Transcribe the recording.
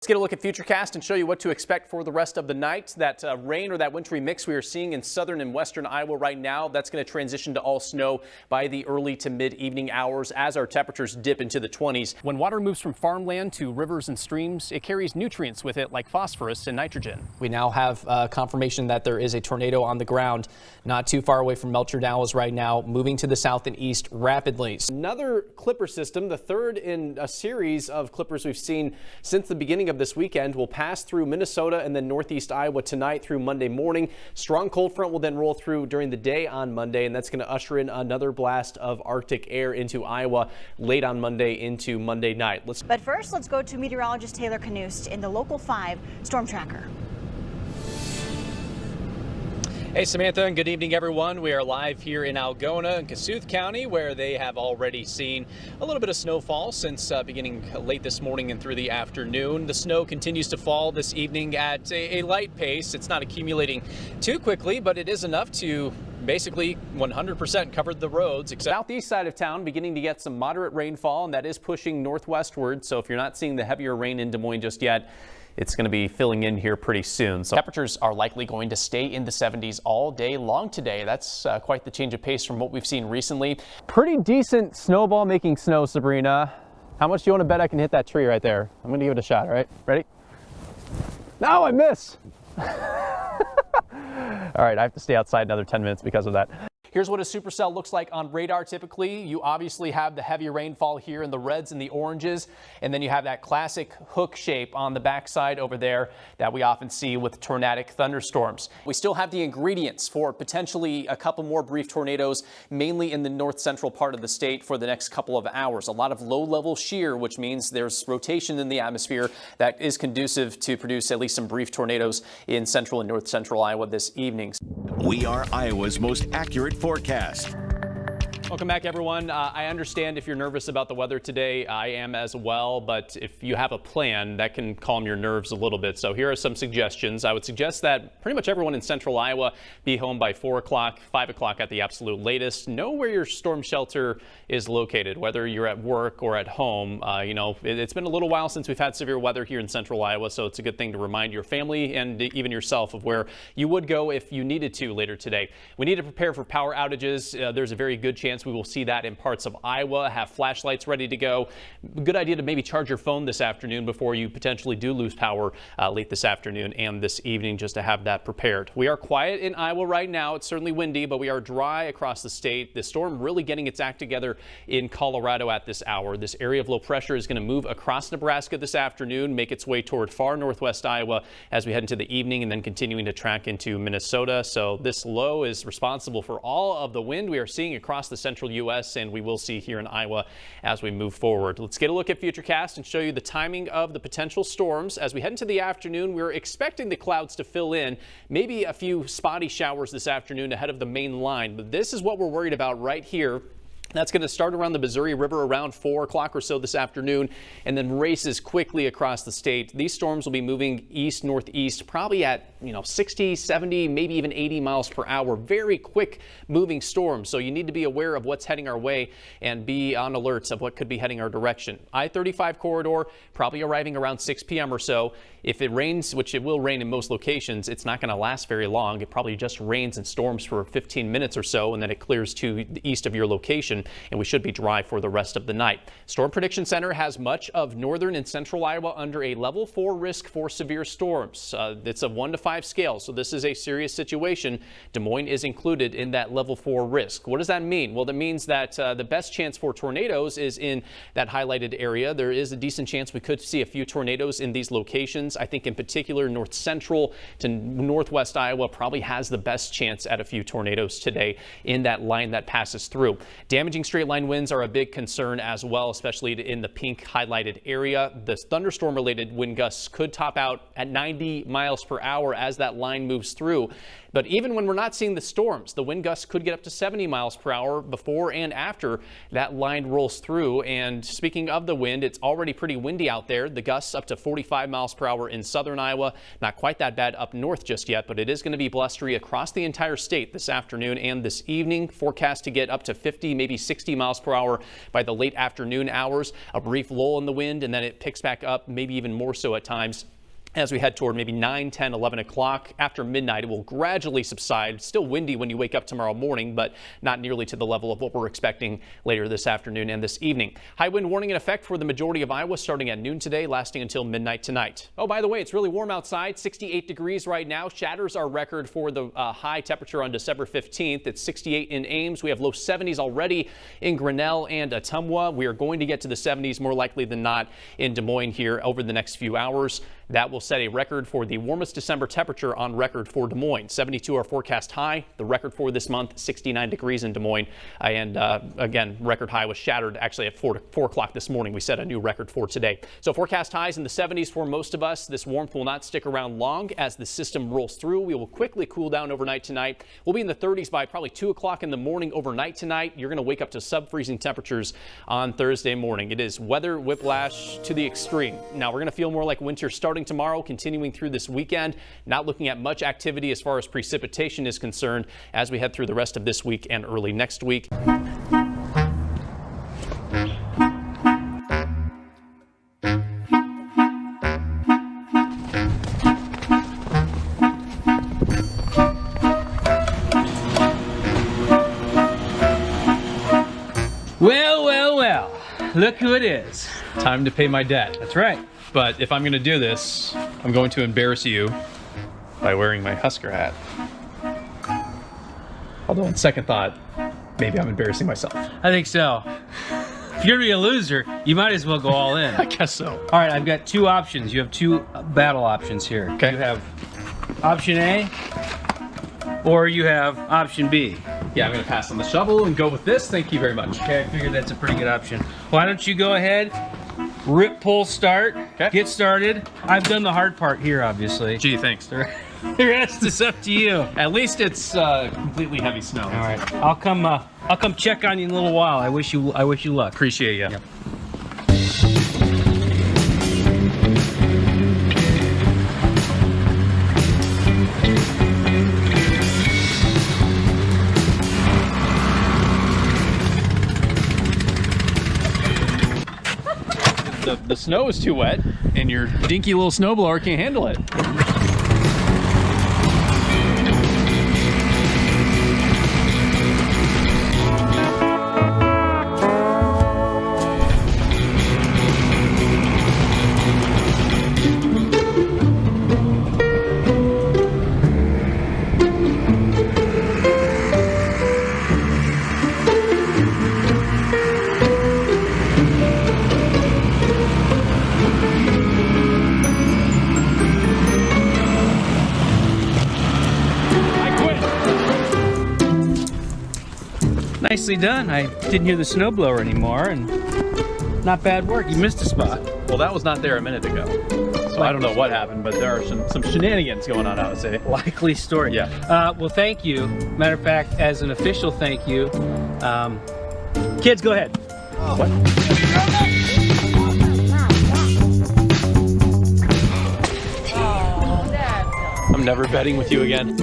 Let's get a look at Futurecast and show you what to expect for the rest of the night. That rain or that wintry mix we are seeing in southern and western Iowa right now, that's going to transition to all snow by the early to mid-evening hours as our temperatures dip into the 20s. When water moves from farmland to rivers and streams, it carries nutrients with it like phosphorus and nitrogen. We now have confirmation that there is a tornado on the ground not too far away from Melcher Dallas right now, moving to the south and east rapidly. Another clipper system, the third in a series of clippers we've seen since the beginning of this weekend, will pass through Minnesota and then northeast Iowa tonight through Monday morning. Strong cold front will then roll through during the day on Monday, and that's going to usher in another blast of Arctic air into Iowa late on Monday into Monday night. But first, let's go to meteorologist Taylor Kanost in the Local 5 Storm Tracker. Hey Samantha, and good evening everyone. We are live here in Algona and Kossuth County, where they have already seen a little bit of snowfall since beginning late this morning and through the afternoon. The snow continues to fall this evening at a light pace. It's not accumulating too quickly, but it is enough to basically 100% covered the roads. Southeast side of town beginning to get some moderate rainfall, and that is pushing northwestward. So if you're not seeing the heavier rain in Des Moines just yet, it's going to be filling in here pretty soon. So temperatures are likely going to stay in the 70s all day long today. That's quite the change of pace from what we've seen recently. Pretty decent snowball making snow, Sabrina. How much do you want to bet I can hit that tree right there? I'm going to give it a shot. All right, ready? No, I miss. All right, I have to stay outside another 10 minutes because of that. Here's what a supercell looks like on radar typically. You obviously have the heavy rainfall here in the reds and the oranges, and then you have that classic hook shape on the backside over there that we often see with tornadic thunderstorms. We still have the ingredients for potentially a couple more brief tornadoes, mainly in the north central part of the state for the next couple of hours. A lot of low-level shear, which means there's rotation in the atmosphere that is conducive to produce at least some brief tornadoes in central and north central Iowa this evening. We are Iowa's most accurate forecast. Welcome back, everyone. I understand if you're nervous about the weather today. I am as well, but if you have a plan, that can calm your nerves a little bit. So here are some suggestions. I would suggest that pretty much everyone in central Iowa be home by 4 o'clock, 5 o'clock at the absolute latest. Know where your storm shelter is located, whether you're at work or at home. It's been a little while since we've had severe weather here in central Iowa, so it's a good thing to remind your family and even yourself of where you would go if you needed to later today. We need to prepare for power outages. There's a very good chance we will see that in parts of Iowa. Have flashlights ready to go. Good idea to maybe charge your phone this afternoon before you potentially do lose power late this afternoon and this evening, just to have that prepared. We are quiet in Iowa right now. It's certainly windy, but we are dry across the state. The storm really getting its act together in Colorado at this hour. This area of low pressure is going to move across Nebraska this afternoon, make its way toward far northwest Iowa as we head into the evening, and then continuing to track into Minnesota. So this low is responsible for all of the wind we are seeing across the central U.S. and we will see here in Iowa as we move forward. Let's get a look at Futurecast and show you the timing of the potential storms. As we head into the afternoon, we're expecting the clouds to fill in, maybe a few spotty showers this afternoon ahead of the main line. But this is what we're worried about right here. That's going to start around the Missouri River around 4 o'clock or so this afternoon and then races quickly across the state. These storms will be moving east-northeast, probably at 60, 70, maybe even 80 miles per hour. Very quick moving storms. So you need to be aware of what's heading our way and be on alerts of what could be heading our direction. I-35 corridor probably arriving around 6 p.m. or so. If it rains, which it will rain in most locations, it's not going to last very long. It probably just rains and storms for 15 minutes or so, and then it clears to the east of your location, and we should be dry for the rest of the night. Storm Prediction Center has much of northern and central Iowa under a level 4 risk for severe storms. It's a 1 to 5 scale, so this is a serious situation. Des Moines is included in that level 4 risk. What does that mean? Well, that means that the best chance for tornadoes is in that highlighted area. There is a decent chance we could see a few tornadoes in these locations. I think in particular north central to northwest Iowa probably has the best chance at a few tornadoes today in that line that passes through. Damaging straight line winds are a big concern as well, especially in the pink highlighted area. The thunderstorm related wind gusts could top out at 90 miles per hour as that line moves through. But even when we're not seeing the storms, the wind gusts could get up to 70 miles per hour before and after that line rolls through. And speaking of the wind, it's already pretty windy out there. The gusts up to 45 miles per hour in southern Iowa. Not quite that bad up north just yet, but it is going to be blustery across the entire state this afternoon and this evening. Forecast to get up to 50, maybe 60 miles per hour by the late afternoon hours. A brief lull in the wind, and then it picks back up, maybe even more so at times as we head toward maybe 9, 10, 11 o'clock. After midnight, it will gradually subside. Still windy when you wake up tomorrow morning, but not nearly to the level of what we're expecting later this afternoon and this evening. High wind warning in effect for the majority of Iowa starting at noon today, lasting until midnight tonight. Oh, by the way, it's really warm outside, 68 degrees right now. Shatters our record for the high temperature on December 15th. It's 68 in Ames. We have low 70s already in Grinnell and Ottumwa. We are going to get to the 70s more likely than not in Des Moines here over the next few hours. That will set a record for the warmest December temperature on record for Des Moines. 72 our forecast high. The record for this month, 69 degrees in Des Moines. And again, record high was shattered actually at 4 o'clock this morning. We set a new record for today. So forecast highs in the 70s for most of us. This warmth will not stick around long as the system rolls through. We will quickly cool down overnight tonight. We'll be in the 30s by probably 2 o'clock in the morning overnight tonight. You're going to wake up to sub-freezing temperatures on Thursday morning. It is weather whiplash to the extreme. Now we're going to feel more like winter starting tomorrow, continuing through this weekend. Not looking at much activity as far as precipitation is concerned as we head through the rest of this week and early next week. Well, well, well, look who it is. Time to pay my debt. That's right. But if I'm going to do this, I'm going to embarrass you by wearing my Husker hat. Although on second thought, maybe I'm embarrassing myself. I think so. If you're gonna be a loser, you might as well go all in. I guess so. All right, I've got two options. You have two battle options here. Okay. You have option A, or you have option B. Yeah, I'm going to pass on the shovel and go with this. Thank you very much. Okay, I figured that's a pretty good option. Why don't you go ahead, rip, pull, start, get started. I've done the hard part here, obviously. Gee, thanks. The rest is up to you. At least it's completely heavy snow. All right, I'll come check on you in a little while. I wish you luck. Appreciate you. Yep. The snow is too wet, and your dinky little snowblower can't handle it. Nicely done. I didn't hear the snowblower anymore, and not bad work. You missed a spot. Well, that was not there a minute ago. So I don't know what happened, but there are some shenanigans going on, I would say. Likely story. Yeah. Well, thank you. Matter of fact, as an official thank you, kids, go ahead. What? I'm never betting with you again.